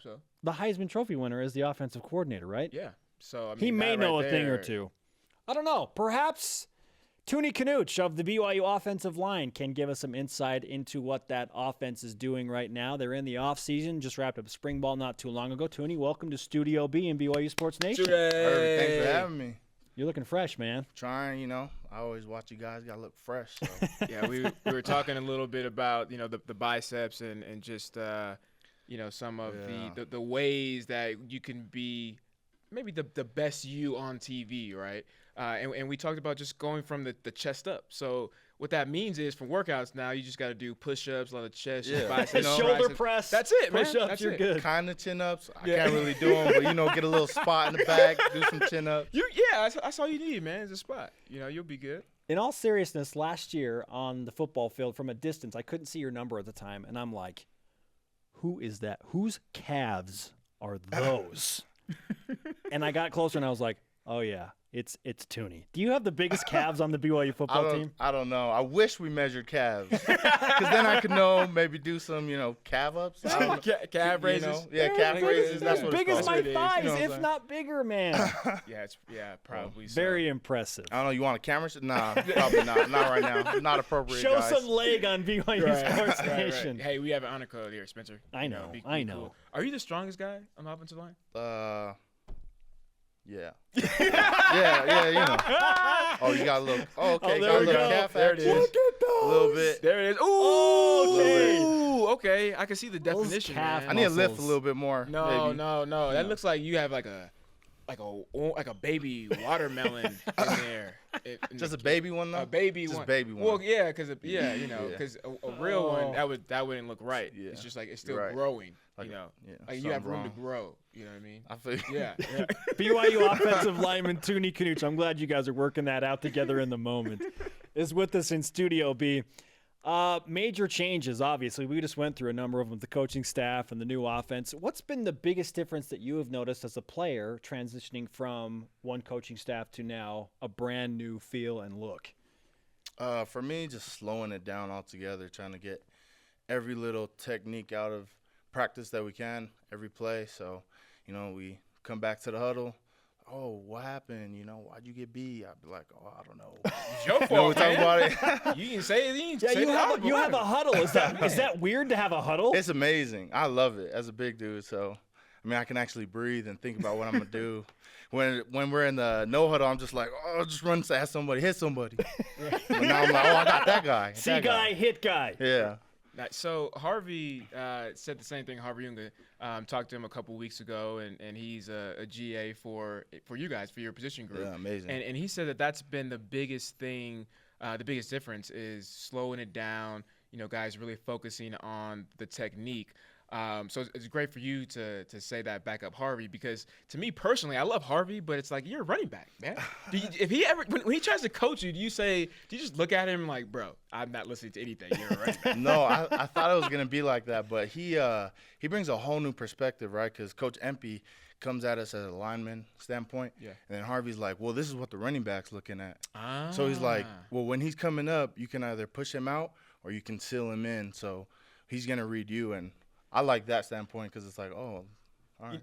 So The Heisman Trophy winner is the offensive coordinator, right? yeah. So I mean, He may that know right a thing or there- two. I don't know. Perhaps Tuni Kanuch of the BYU offensive line can give us some insight into what that offense is doing right now. They're in the offseason, just wrapped up spring ball not too long ago. Tuni, welcome to Studio B in BYU Sports Nation. Perfect. Thanks for having me. You're looking fresh, man. Trying, I always watch you guys. Gotta look fresh. So. Yeah, we were talking a little bit about the biceps and just some of the ways that you can be maybe the best you on TV, right? And we talked about just going from the chest up. So what that means is for workouts now, you just got to do push-ups, a lot of chest, biceps, shoulder press. That's it, man. Push-ups, That's you're it. good. Kind of chin-ups. I can't really do them, but, get a little spot in the back, do some chin-ups. That's all you need, man, is a spot. You'll be good. In all seriousness, last year on the football field from a distance, I couldn't see your number at the time, and I'm like, who is that? Whose calves are those? And I got closer, and I was like, oh, yeah, it's Tuni. Do you have the biggest calves on the BYU football team? I don't know. I wish we measured calves because then I could maybe do some, calf ups. Calf raises. Calf raises. That's what it's big as called. my That's what it is. thighs, You know what I'm if saying? not bigger, man. Probably so. Very impressive. I don't know. You want a camera? Nah, probably not. Not right now. Not appropriate, Show guys. some leg on BYU Sports Nation. Right. Hey, we have an honor code here, Spencer. I know. Be I know. cool. Are you the strongest guy on the offensive line? Yeah. yeah. Oh, you got a little. Oh, okay. there got a we little go. calf There it action. is. Look at those. A little bit. There it is. Ooh, Okay. Ooh, okay. I can see the Those definition, calf man. I need to lift a muscles. little bit more. No, maybe. no. That looks like you have like a baby watermelon in there. Just a baby one though. A baby Just one. baby one. Well, yeah, because a real one that wouldn't look right. Yeah. It's just like it's still You're right. growing. Like, Like you have room something to grow. You know what I mean? I feel. Yeah. BYU offensive lineman Tuni Kanuch, I'm glad you guys are working that out together in the moment, is with us in Studio B. Major changes, obviously. We just went through a number of them with the coaching staff and the new offense. What's been the biggest difference that you have noticed as a player transitioning from one coaching staff to now a brand new feel and look? For me, just slowing it down altogether, trying to get every little technique out of practice that we can, every play. So, we come back to the huddle. Oh, what happened? Why'd you get B? I'd be like, oh, I don't know. It's your We're fault, talking man. about it. You can say it. Yeah, you have a huddle. Is that weird to have a huddle? It's amazing. I love it as a big dude. So, I can actually breathe and think about what I'm going to do. When we're in the no huddle, I'm just like, oh, just run past somebody, hit somebody. But now I'm like, oh, I got that guy. See that guy, hit guy. Yeah. So Harvey said the same thing. Harvey Unga talked to him a couple weeks ago, and he's a GA for you guys, for your position group. Yeah, amazing. And he said that's been the biggest thing, the biggest difference is slowing it down. Guys really focusing on the technique. So it's great for you to say that back up Harvey, because to me personally, I love Harvey, but it's like you're a running back, man. If he ever when he tries to coach you, do you just look at him like, bro, I'm not listening to anything. You're a running back. No, I thought it was gonna be like that, but he brings a whole new perspective, right? Because Coach Empey comes at us as a lineman standpoint, Yeah. and then Harvey's like, well, this is what the running back's looking at. Ah. So he's like, well, when he's coming up, you can either push him out or you can seal him in. So he's gonna read you, and I like that standpoint because it's like, oh, all right.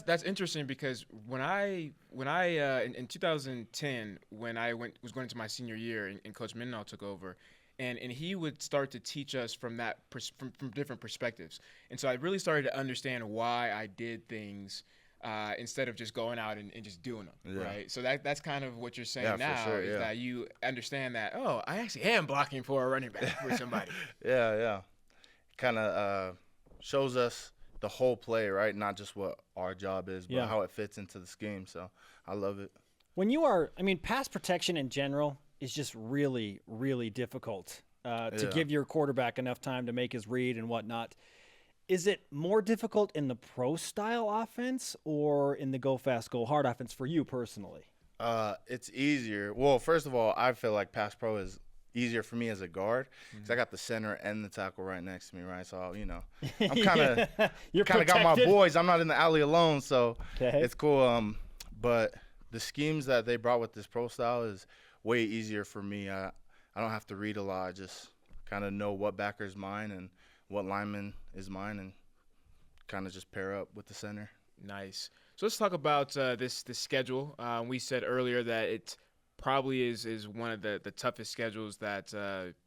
That's interesting, because when I in 2010 when I was going into my senior year and Coach Mendenhall took over, and he would start to teach us from from different perspectives, and so I really started to understand why I did things instead of just going out and just doing them, Yeah. right? So that's kind of what you're saying Yeah, now, for sure, is yeah. that you understand that, oh, I actually am blocking for a running back for somebody. Yeah. Kind of shows us the whole play, right? Not just what our job is, but how it fits into the scheme. So I love it. When pass protection in general is just really, really difficult to give your quarterback enough time to make his read and whatnot. Is it more difficult in the pro style offense or in the go fast, go hard offense for you personally? It's easier. Well, first of all, I feel like pass pro is easier for me as a guard because I got the center and the tackle right next to me, right? So, I'm kind of got my boys. I'm not in the alley alone, so it's cool. But the schemes that they brought with this pro style is way easier for me. I don't have to read a lot. I just kind of know what backer is mine and what lineman is mine, and kind of just pair up with the center. Nice. So let's talk about this schedule. We said earlier that it probably is one of the toughest schedules that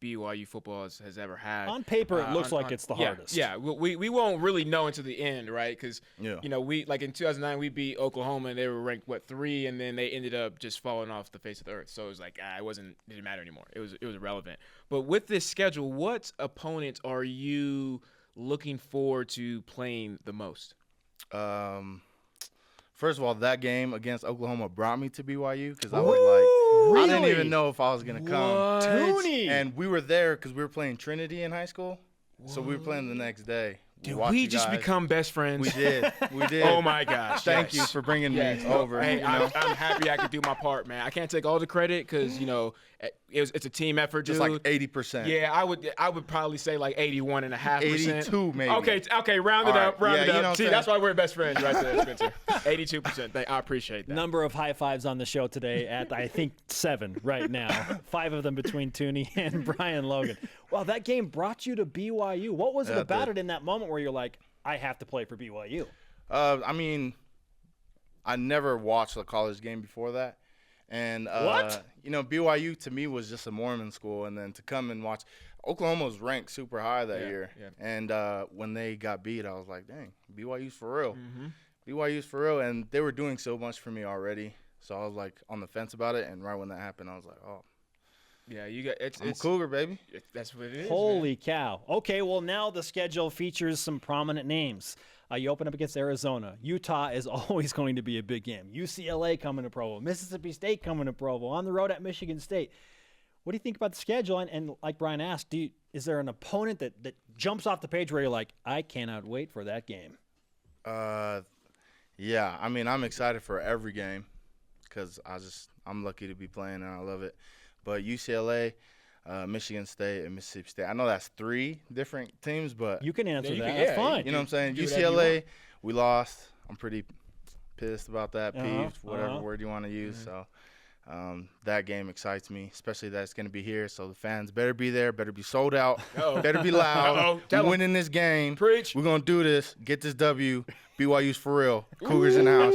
BYU football has ever had. On paper, it looks like it's the hardest. Yeah, we won't really know until the end, right? Because we like in 2009 we beat Oklahoma and they were ranked 3, and then they ended up just falling off the face of the earth. So it was like it didn't matter anymore. It was irrelevant. But with this schedule, what opponents are you looking forward to playing the most? First of all, that game against Oklahoma brought me to BYU because I was like, really? I didn't even know if I was going to come. Tuni! And we were there because we were playing Trinity in high school. So we were playing the next day. Did we just become best friends? We did. We did. Oh, my gosh. Thank you for bringing me over. Hey, I'm happy I could do my part, man. I can't take all the credit because, it's a team effort, just dude. like 80%. Yeah, I would probably say like 81.5%. 82 maybe. Okay, round it up. See, that's why we're best friends right there, Spencer. 82%. I appreciate that. Number of high fives on the show today at, I think, 7 right now. 5 of them between Tuni and Brian Logan. Well, that game brought you to BYU. What was it about it in that moment where you're like, I have to play for BYU? I mean, I never watched a college game before that. And, what? BYU to me was just a Mormon school. And then to come and watch – Oklahoma was ranked super high that year. Yeah. And when they got beat, I was like, dang, BYU's for real. Mm-hmm. BYU's for real. And they were doing so much for me already. So I was, like, on the fence about it. And right when that happened, I was like, oh. Yeah, I'm a Cougar, baby. That's what it is. Holy cow. Okay, well, now the schedule features some prominent names. You open up against Arizona. Utah is always going to be a big game. UCLA coming to Provo. Mississippi State coming to Provo. On the road at Michigan State. What do you think about the schedule? And like Brian asked, is there an opponent that jumps off the page where you're like, I cannot wait for that game? Yeah, I mean, I'm excited for every game because I'm lucky to be playing and I love it. But UCLA, Michigan State, and Mississippi State. I know that's 3 different teams, but you can answer that. That's fine. You know what I'm saying? UCLA, we lost. I'm pretty pissed about that. Peeved, whatever word you want to use. So that game excites me, especially that it's going to be here. So the fans better be there, better be sold out, better be loud. We're winning this game. Preach. We're going to do this. Get this W. BYU's for real. Cougars in the house.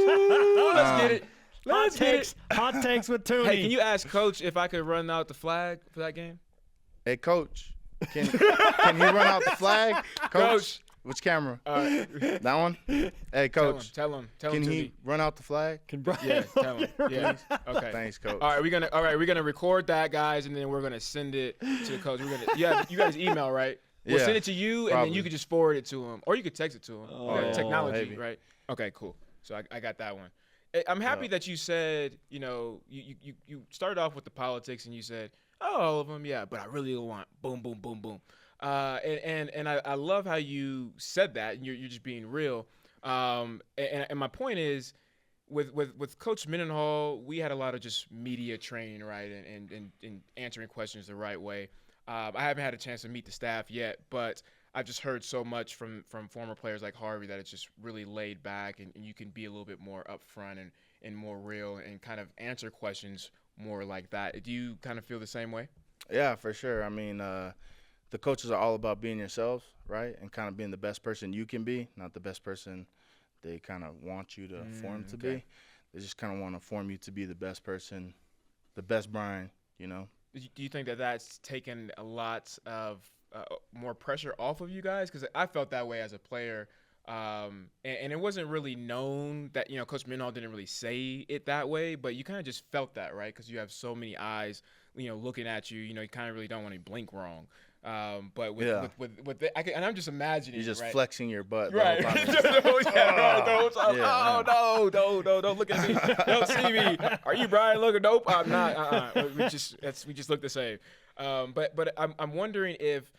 Let's get it. Hot takes with Tuni. Hey, can you ask Coach if I could run out the flag for that game? Hey, Coach, can he run out the flag? Coach. Which camera? That one? Hey, Coach. Tell him. Can he run out the flag? Can Brian? Yeah, tell him. Yeah. Okay. Thanks, Coach. All right, we're gonna record that, guys, and then we're gonna send it to the coach. You guys email, right? We'll send it to you, and then you can just forward it to him, or you could text it to him. Technology, maybe. right? Okay, cool. So I got that one. I'm happy that you said, you started off with the politics and you said, all of them, yeah, but I really want boom, boom, boom, boom. And I love how you said that, and you're just being real. And my point is, with Coach Mendenhall, we had a lot of just media training, right, and answering questions the right way. I haven't had a chance to meet the staff yet, but I've just heard so much from former players like Harvey that it's just really laid back, and you can be a little bit more upfront and more real and kind of answer questions more like that. Do you kind of feel the same way? Yeah, for sure. I mean, the coaches are all about being yourselves, right, and kind of being the best person you can be, not the best person they kind of want you to form to be. They just kind of want to form you to be the best person, the best Brian, Do you think that that's taken a lot of more pressure off of you guys? Because I felt that way as a player, and it wasn't really known that Coach Mendenhall didn't really say it that way, but you kind of just felt that, right? Because you have so many eyes, looking at you. You kind of really don't want to blink wrong. But with and I'm just imagining. You're just right? flexing your butt, right? Don't look at me. Don't see me. Are you Brian Logan? Nope, I'm not. We just look the same. But I'm wondering if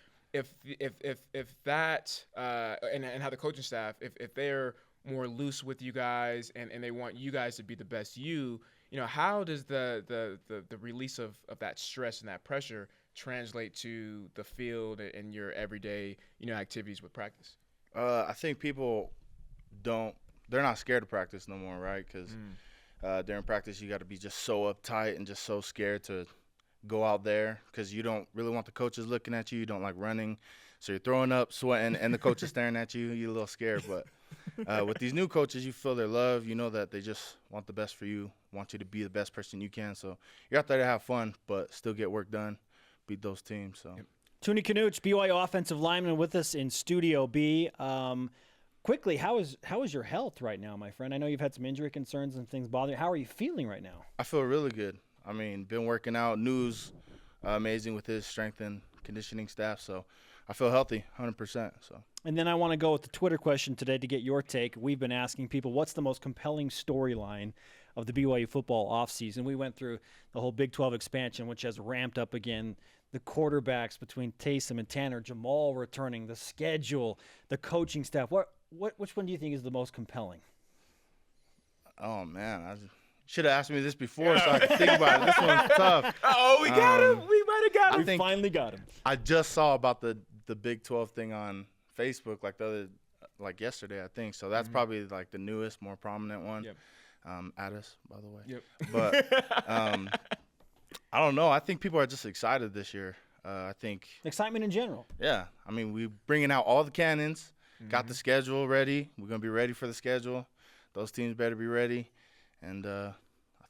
that and how the coaching staff, if they're more loose with you guys and they want you guys to be the best how does the release of that stress and that pressure translate to the field and your everyday activities with practice? I think people they're not scared to practice no more, right? Because during practice you got to be just so uptight and just so scared to go out there because you don't really want the coaches looking at you. You don't like running, so you're throwing up, sweating, and the coach is staring at you. You're a little scared, but with these new coaches, you feel their love. You know that they just want the best for you, want you to be the best person you can. So you're out there to have fun, but still get work done, beat those teams. So. Yep. Tuni Kanuch, BYU offensive lineman, with us in Studio B. Quickly, how is your health right now, my friend? I know you've had some injury concerns and things bothering you. How are you feeling right now? I feel really good. I mean, been working out. News amazing with his strength and conditioning staff. So I feel healthy, 100%. So. And then I want to go with the Twitter question today to get your take. We've been asking people, what's the most compelling storyline of the BYU football offseason? We went through the whole Big 12 expansion, which has ramped up again. The quarterbacks between Taysom and Tanner, Jamal returning, the schedule, the coaching staff. Which one do you think is the most compelling? Oh, man. I should have asked me this before so I could think about it. This one's tough. Oh, we got him. We might have got him. We finally got him. I just saw about the Big 12 thing on Facebook like yesterday, I think. So that's probably like the newest, more prominent one. Yep. Addis, by the way. Yep. But I don't know. I think people are just excited this year. I think Excitement in general. Yeah. I mean, we're bringing out all the cannons, got the schedule ready. We're going to be ready for the schedule. Those teams better be ready. And I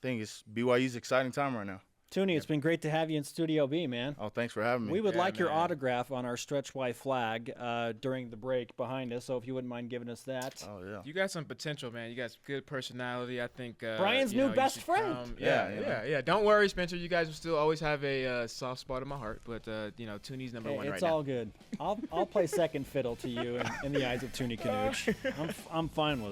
think it's BYU's exciting time right now. Tuni, it's been great to have you in Studio B, man. Oh, thanks for having me. We would like your man. autograph on our stretch Y flag during the break behind us, so if you wouldn't mind giving us that. Oh, yeah. You got some potential, man. You got good personality. I think Brian's new best friend. Yeah. Don't worry, Spencer. You guys will still always have a soft spot in my heart. But Tuni's number one right now. It's all good. I'll play second fiddle to you in the eyes of Tuni Kanuch. I'm fine with it.